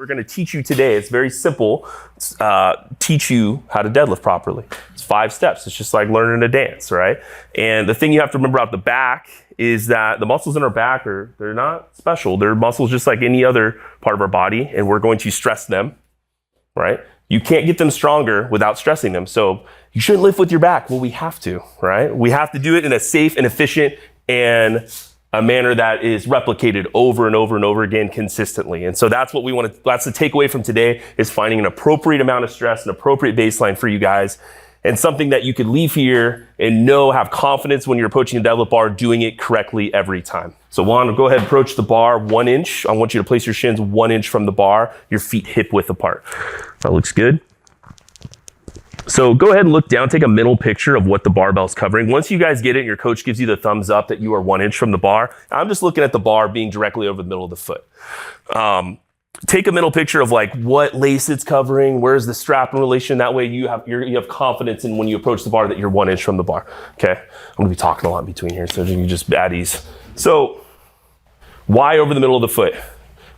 we're going to teach you today. It's very simple. Teach you how to deadlift properly. It's 5 steps. It's just like learning to dance, right? And the thing you have to remember out the back is that the muscles in our back they're not special. They're muscles just like any other part of our body, and we're going to stress them, right? You can't get them stronger without stressing them. So you shouldn't lift with your back. Well, we have to, right? We have to do it in a safe and efficient and a manner that is replicated over and over and over again consistently. And so that's what we want to, that's the takeaway from today, is finding an appropriate amount of stress, an appropriate baseline for you guys, and something that you could leave here and have confidence when you're approaching a deadlift bar, doing it correctly every time. So Juan, go ahead and approach the bar 1 inch. I want you to place your shins 1 inch from the bar, your feet hip width apart. That looks good. So go ahead and look down, take a mental picture of what the barbell's covering. Once you guys get it and your coach gives you the thumbs up that you are 1 inch from the bar, I'm just looking at the bar being directly over the middle of the foot. Take a mental picture of like what lace it's covering, where's the strap in relation. That way you have confidence in when you approach the bar that you're 1 inch from the bar. Okay, I'm gonna be talking a lot in between here, so you can just at ease. So why over the middle of the foot?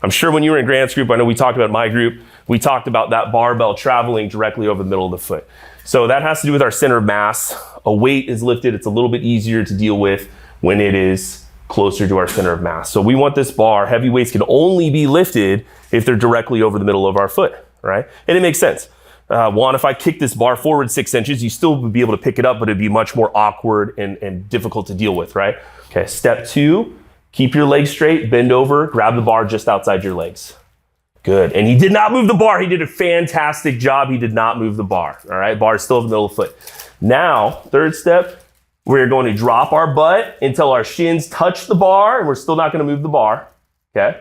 I'm sure when you were in Grant's group, I know we talked about my group, we talked about that barbell traveling directly over the middle of the foot. So that has to do with our center of mass. A weight is lifted, it's a little bit easier to deal with when it is closer to our center of mass. So we want this bar, heavy weights can only be lifted if they're directly over the middle of our foot, right? And it makes sense. Juan, if I kick this bar forward 6 inches, you still would be able to pick it up, but it'd be much more awkward and difficult to deal with, right? Okay, step 2, keep your legs straight, bend over, grab the bar just outside your legs. Good, and he did not move the bar. He did a fantastic job. He did not move the bar, all right? Bar is still in the middle of the foot. Now, third step, we're going to drop our butt until our shins touch the bar, and we're still not gonna move the bar, okay?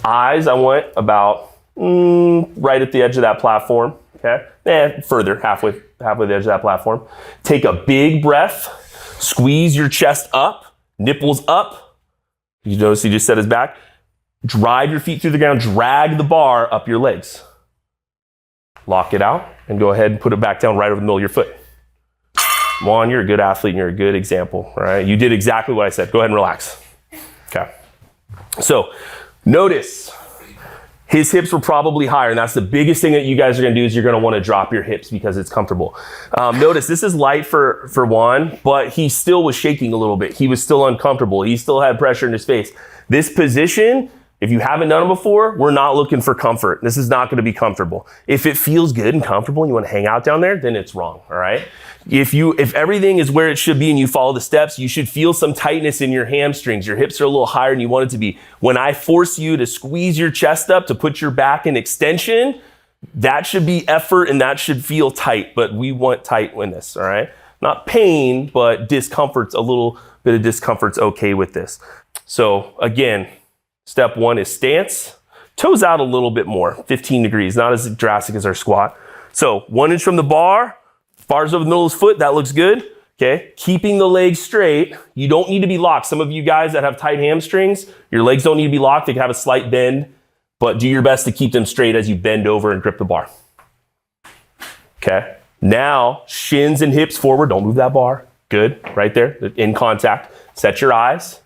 Eyes, I want about right at the edge of that platform, okay? Further, halfway the edge of that platform. Take a big breath, squeeze your chest up, nipples up. You notice he just set his back. Drive your feet through the ground, drag the bar up your legs. Lock it out, and go ahead and put it back down right over the middle of your foot. Juan, you're a good athlete and you're a good example, all right? You did exactly what I said. Go ahead and relax. Okay. So notice his hips were probably higher, and that's the biggest thing that you guys are gonna do, is you're gonna wanna drop your hips because it's comfortable. Notice this is light for Juan, but he still was shaking a little bit. He was still uncomfortable. He still had pressure in his face. This position, if you haven't done it before, we're not looking for comfort. This is not gonna be comfortable. If it feels good and comfortable and you wanna hang out down there, then it's wrong, all right? If everything is where it should be and you follow the steps, you should feel some tightness in your hamstrings. Your hips are a little higher than you want it to be. When I force you to squeeze your chest up, to put your back in extension, that should be effort and that should feel tight, but we want tight in this, all right? Not pain, but discomfort's a little bit of discomfort's okay with this. So again, step 1 is stance. Toes out a little bit more, 15 degrees, not as drastic as our squat. So 1 inch from the bar, bar's over the middle of his foot, that looks good, okay? Keeping the legs straight, you don't need to be locked. Some of you guys that have tight hamstrings, your legs don't need to be locked, they can have a slight bend, but do your best to keep them straight as you bend over and grip the bar. Okay, now shins and hips forward, don't move that bar. Good, right there, in contact. Set your eyes,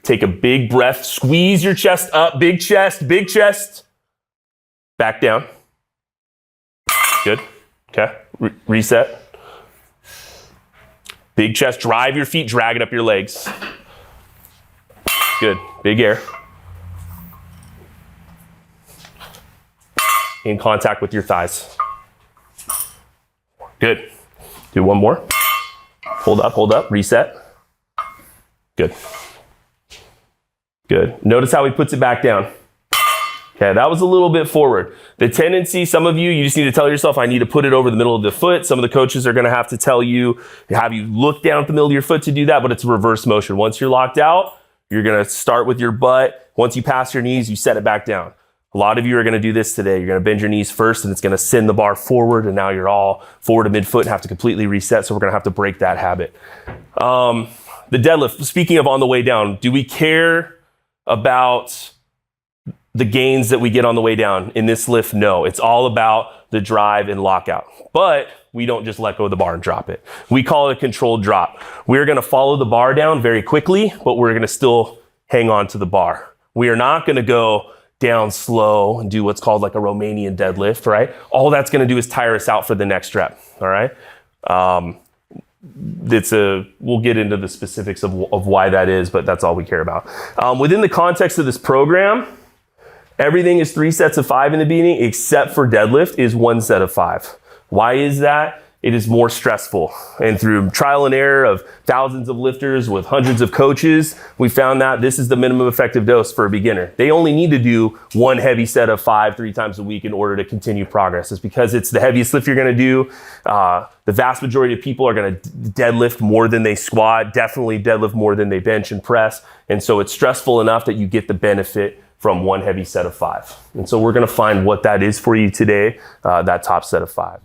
take a big breath, squeeze your chest up, big chest, back down. Good. Okay, reset. Big chest, drive your feet, drag it up your legs. Good, big air. In contact with your thighs. Good. Do one more. Hold up, reset. Good. Good. Notice how he puts it back down. Okay, that was a little bit forward. The tendency, some of you just need to tell yourself, I need to put it over the middle of the foot. Some of the coaches are gonna have to tell you, have you look down at the middle of your foot to do that, but it's a reverse motion. Once you're locked out, you're gonna start with your butt. Once you pass your knees, you set it back down. A lot of you are gonna do this today. You're gonna bend your knees first and it's gonna send the bar forward, and now you're all forward to midfoot and have to completely reset, so we're gonna have to break that habit. The deadlift, speaking of on the way down, do we care about the gains that we get on the way down? In this lift, no. It's all about the drive and lockout. But we don't just let go of the bar and drop it. We call it a controlled drop. We're gonna follow the bar down very quickly, but we're gonna still hang on to the bar. We are not gonna go down slow and do what's called like a Romanian deadlift, right? All that's going to do is tire us out for the next rep, all right? We'll get into the specifics of why that is, but that's all we care about. Within the context of this program, everything is 3 sets of 5 in the beginning, except for deadlift is 1 set of 5. Why is that? It is more stressful. And through trial and error of thousands of lifters with hundreds of coaches, we found that this is the minimum effective dose for a beginner. They only need to do 1 heavy set of 5 3 times a week in order to continue progress. It's because it's the heaviest lift you're gonna do. The vast majority of people are gonna deadlift more than they squat, definitely deadlift more than they bench and press. And so it's stressful enough that you get the benefit from 1 heavy set of 5. And so we're gonna find what that is for you today, that top set of 5.